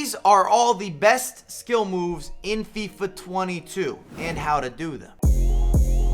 These are all the best skill moves in FIFA 22 and how to do them.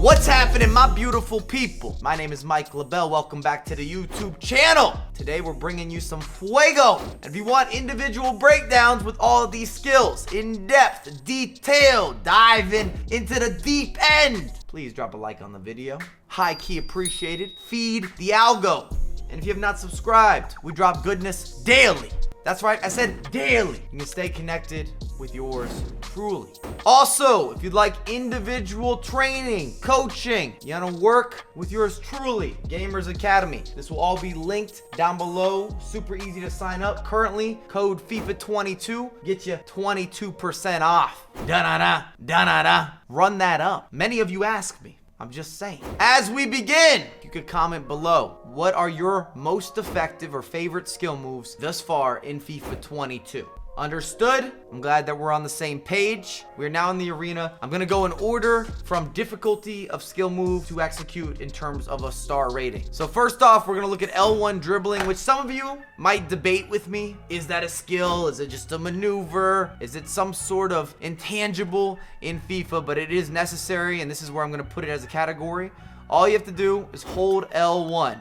What's happening, my beautiful people? My name is Mike LaBelle. Welcome back to the YouTube channel. Today we're bringing you some fuego. And if you want individual breakdowns with all of these skills, in depth, detailed, diving into the deep end, please drop a like on the video. High key appreciated. Feed the algo. And if you have not subscribed, we drop goodness daily. That's right, I said daily. You can stay connected with yours truly. Also, if you'd like individual training, coaching, you wanna work with yours truly, Gamers Academy. This will all be linked down below. Super easy to sign up. Currently, code FIFA22 gets you 22% off. Da-da-da, da-da-da. Run that up. Many of you ask me. I'm just saying. As we begin, you could comment below. What are your most effective or favorite skill moves thus far in FIFA 22? Understood? I'm glad that we're on the same page. We're now in the arena. I'm gonna go in order from difficulty of skill move to execute in terms of a star rating. So first off, we're gonna look at L1 dribbling, which some of you might debate with me. Is that a skill? Is it just a maneuver? Is it some sort of intangible in FIFA? But it is necessary, and this is where I'm gonna put it as a category. All you have to do is hold L1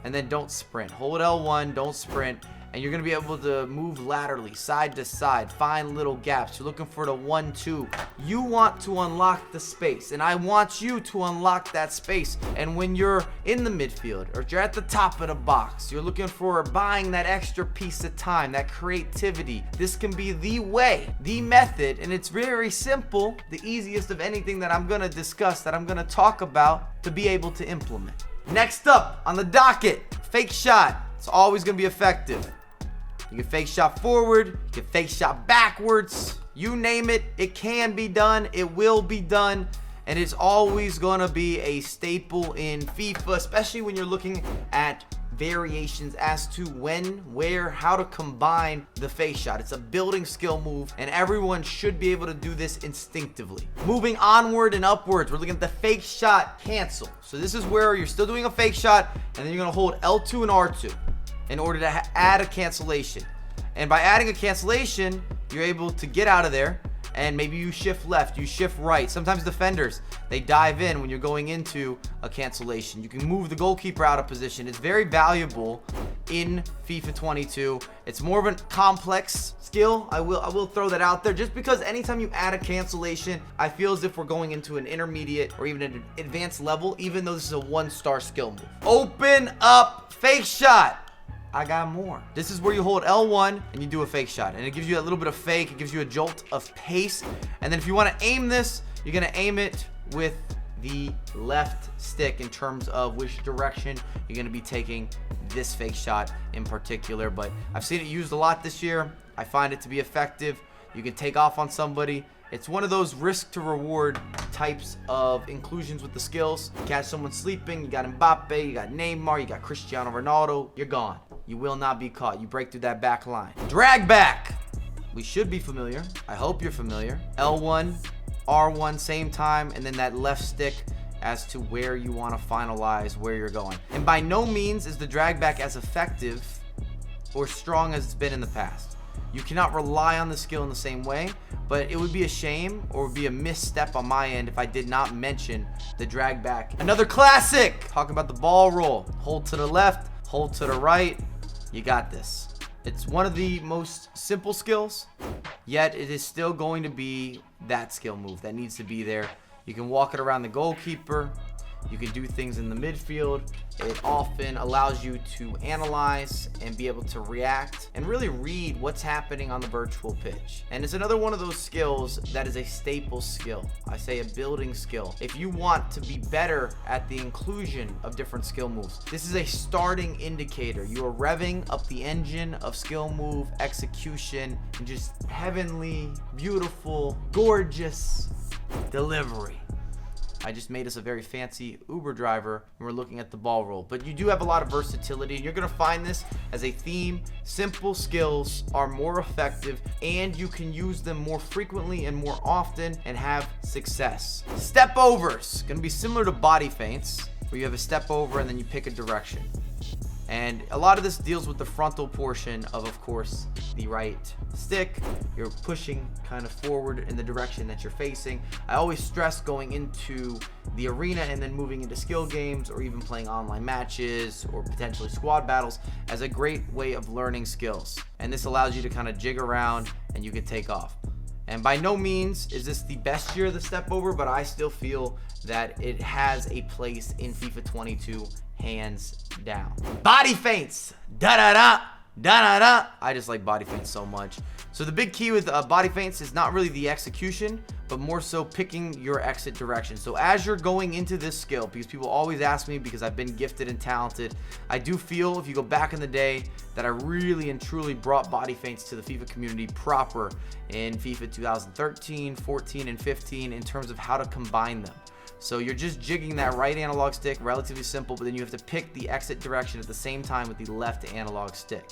and then don't sprint. Hold L1, don't sprint. And you're gonna be able to move laterally, side to side, find little gaps. You're looking for the 1-2. You want to unlock the space, and I want you to unlock that space. And when you're in the midfield, or you're at the top of the box, you're looking for buying that extra piece of time, that creativity. This can be the way, the method, and it's very simple, the easiest of anything that I'm gonna discuss, that I'm gonna talk about to be able to implement. Next up on the docket, fake shot. It's always gonna be effective. You can fake shot forward, you can fake shot backwards, you name it, it can be done, it will be done, and it's always gonna be a staple in FIFA, especially when you're looking at variations as to when, where, how to combine the fake shot. It's a building skill move, and everyone should be able to do this instinctively. Moving onward and upwards, we're looking at the fake shot cancel. So this is where you're still doing a fake shot, and then you're gonna hold L2 and R2 in order to add a cancellation. And by adding a cancellation, you're able to get out of there, and maybe you shift left, you shift right. Sometimes defenders, they dive in when you're going into a cancellation. You can move the goalkeeper out of position. It's very valuable in FIFA 22. It's more of a complex skill. I will throw that out there, just because anytime you add a cancellation, I feel as if we're going into an intermediate or even an advanced level, even though this is a 1-star skill move. Open up fake shot. I got more. This is where you hold L1 and you do a fake shot, and it gives you a little bit of fake. It gives you a jolt of pace, and then if you want to aim this, you're gonna aim it with the left stick in terms of which direction you're gonna be taking this fake shot in particular. But I've seen it used a lot this year. I find it to be effective. You can take off on somebody. It's one of those risk to reward types of inclusions with the skills. You catch someone sleeping, you got Mbappe, you got Neymar, you got Cristiano Ronaldo, you're gone. You will not be caught. You break through that back line. Drag back. We should be familiar. I hope you're familiar. L1, R1, same time, and then that left stick as to where you want to finalize where you're going. And by no means is the drag back as effective or strong as it's been in the past. You cannot rely on the skill in the same way, but it would be a shame or would be a misstep on my end if I did not mention the drag back. Another classic. Talking about the ball roll. Hold to the left, hold to the right. You got this. It's one of the most simple skills, yet it is still going to be that skill move that needs to be there. You can walk it around the goalkeeper. You can do things in the midfield. It often allows you to analyze and be able to react and really read what's happening on the virtual pitch. And it's another one of those skills that is a staple skill. I say a building skill. If you want to be better at the inclusion of different skill moves, this is a starting indicator. You are revving up the engine of skill move execution and just heavenly, beautiful, gorgeous delivery. I just made us a very fancy Uber driver when we're looking at the ball roll. But you do have a lot of versatility, and you're going to find this as a theme. Simple skills are more effective, and you can use them more frequently and more often and have success. Step overs, going to be similar to body feints, where you have a step over and then you pick a direction. And a lot of this deals with the frontal portion of course, the right stick. You're pushing kind of forward in the direction that you're facing. I always stress going into the arena and then moving into skill games or even playing online matches or potentially squad battles as a great way of learning skills. And this allows you to kind of jig around and you can take off. And by no means is this the best year of the step over, but I still feel that it has a place in FIFA 22, hands down. Body feints, da-da-da, da-da-da. I just like body feints so much. So the big key with body feints is not really the execution, but more so picking your exit direction. So as you're going into this skill, because people always ask me, because I've been gifted and talented, I do feel, if you go back in the day, that I really and truly brought body feints to the FIFA community proper in FIFA 2013, 14, and 15 in terms of how to combine them. So you're just jigging that right analog stick, relatively simple, but then you have to pick the exit direction at the same time with the left analog stick.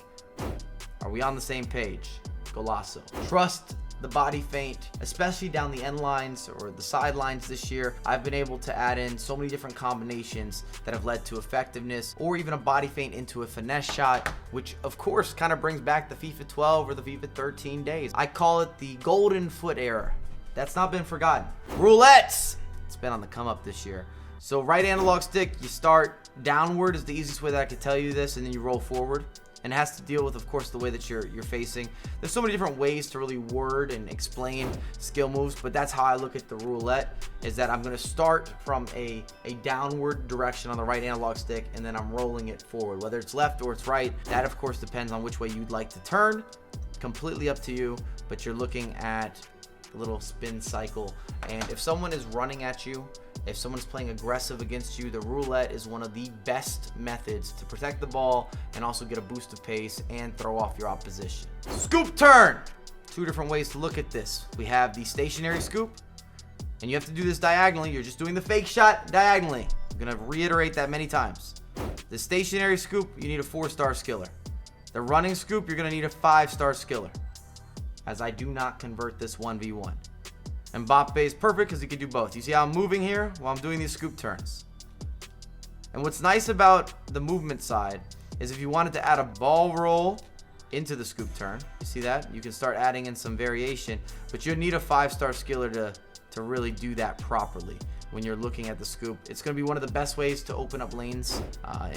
Are we on the same page? Golasso. Trust the body feint, especially down the end lines or the sidelines this year. I've been able to add in so many different combinations that have led to effectiveness, or even a body feint into a finesse shot, which of course kind of brings back the FIFA 12 or the FIFA 13 days. I call it the golden foot era. That's not been forgotten. Roulettes. It's been on the come up this year. So right analog stick, you start downward is the easiest way that I could tell you this, and then you roll forward. And it has to deal with, of course, the way that you're facing. There's so many different ways to really word and explain skill moves, but that's how I look at the roulette, is that I'm going to start from a downward direction on the right analog stick, and then I'm rolling it forward. Whether it's left or it's right, that of course depends on which way you'd like to turn. Completely up to you, but you're looking at a little spin cycle. And if someone is running at you, if someone's playing aggressive against you, the roulette is one of the best methods to protect the ball and also get a boost of pace and throw off your opposition. Scoop turn. Two different ways to look at this. We have the stationary scoop, and you have to do this diagonally. You're just doing the fake shot diagonally. I'm gonna reiterate that many times. The stationary scoop, you need a 4-star skiller. The running scoop, you're gonna need a 5-star skiller, as I do not convert this 1v1. Mbappe is perfect because he can do both. You see how I'm moving here while I'm doing these scoop turns. And what's nice about the movement side is if you wanted to add a ball roll into the scoop turn, you see that? You can start adding in some variation, but you'll need a 5-star skiller to really do that properly. When you're looking at the scoop, it's going to be one of the best ways to open up lanes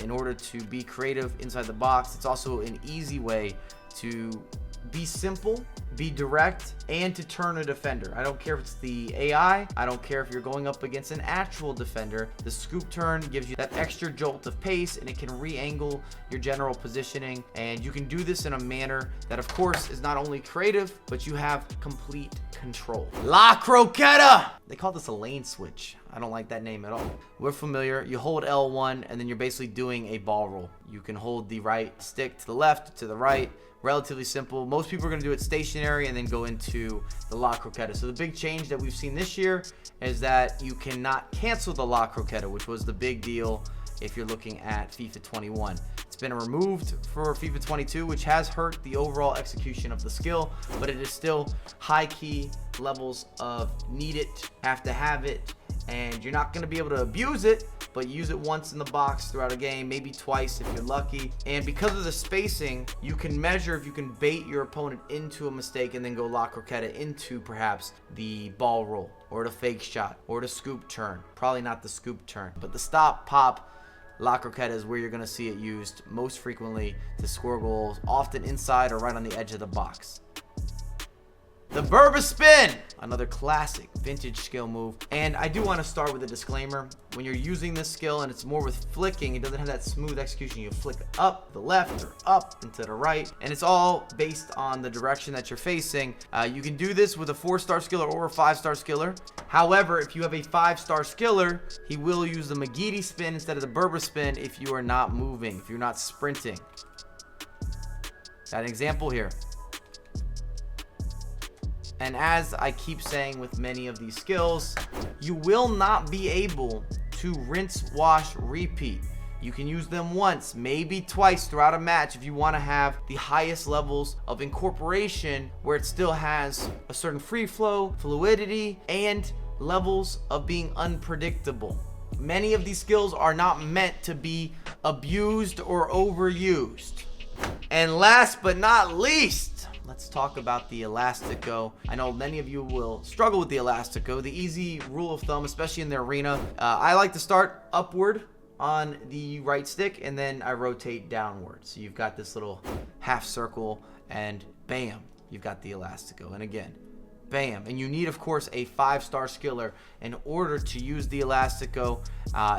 in order to be creative inside the box. It's also an easy way to be simple, be direct, and to turn a defender. I don't care if it's the AI, I don't care if you're going up against an actual defender. The scoop turn gives you that extra jolt of pace, and it can re-angle your general positioning, and you can do this in a manner that of course is not only creative, but you have complete control. La CROQUETA! They call this a lane switch. I don't like that name at all. We're familiar. You hold L1 and then you're basically doing a ball roll. You can hold the right stick to the left, to the right. Relatively simple. Most people are going to do it stationary and then go into the La CROQUETA. So the big change that we've seen this year is that you cannot cancel the La CROQUETA, which was the big deal if you're looking at FIFA 21. It's been removed for FIFA 22, which has hurt the overall execution of the skill, but it is still high key levels of need it, have to have it, and you're not going to be able to abuse it, but use it once in the box throughout a game, maybe twice if you're lucky. And because of the spacing, you can measure if you can bait your opponent into a mistake and then go La CROQUETA into perhaps the ball roll or the fake shot or the scoop turn. Probably not the scoop turn, but the stop, pop, La CROQUETA is where you're going to see it used most frequently to score goals, often inside or right on the edge of the box. The BERBA spin, another classic vintage skill move. And I do want to start with a disclaimer. When you're using this skill and it's more with flicking, it doesn't have that smooth execution. You flick up the left or up and to the right, and it's all based on the direction that you're facing. You can do this with a 4-star skiller or a 5-star skiller. However, if you have a 5-star skiller, he will use the Magidi spin instead of the BERBA spin if you are not moving, if you're not sprinting. Got an example here. And as I keep saying with many of these skills, you will not be able to rinse, wash, repeat. You can use them once, maybe twice throughout a match if you want to have the highest levels of incorporation where it still has a certain free flow, fluidity, and levels of being unpredictable. Many of these skills are not meant to be abused or overused? And last but not least, let's talk about the Elastico. I know many of you will struggle with the Elastico. The easy rule of thumb, especially in the arena, I like to start upward on the right stick and then I rotate downward. So you've got this little half circle and bam, you've got the Elastico. And again, bam. And you need, of course, a 5-star skiller in order to use the Elastico.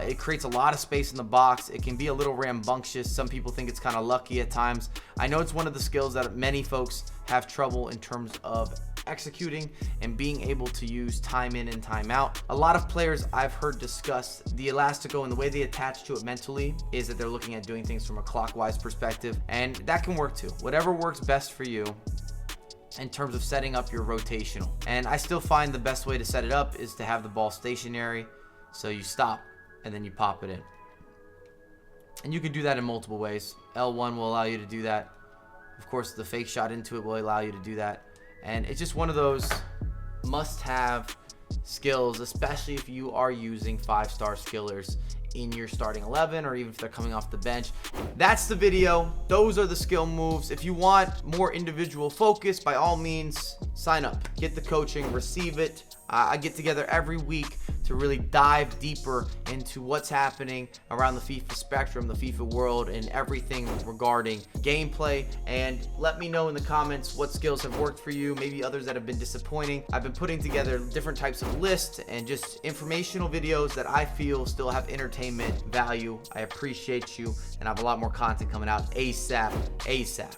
It creates a lot of space in the box. It can be a little rambunctious. Some people think it's kind of lucky at times. I know it's one of the skills that many folks have trouble in terms of executing and being able to use time in and time out. A lot of players I've heard discuss the Elastico and the way they attach to it mentally is that they're looking at doing things from a clockwise perspective, and that can work too. Whatever works best for you in terms of setting up your rotational. And I still find the best way to set it up is to have the ball stationary, so you stop and then you pop it in. And you can do that in multiple ways. L1 will allow you to do that. Of course, the fake shot into it will allow you to do that. And it's just one of those must-have skills, especially if you are using 5-star skillers in your starting 11 or even if they're coming off the bench. That's the video. Those are the skill moves. If you want more individual focus, by all means, sign up. Get the coaching, receive it. I get together every week to really dive deeper into what's happening around the FIFA spectrum, the FIFA world, and everything regarding gameplay. And let me know in the comments what skills have worked for you, maybe others that have been disappointing. I've been putting together different types of lists and just informational videos that I feel still have entertainment value. I appreciate you, and I have a lot more content coming out ASAP.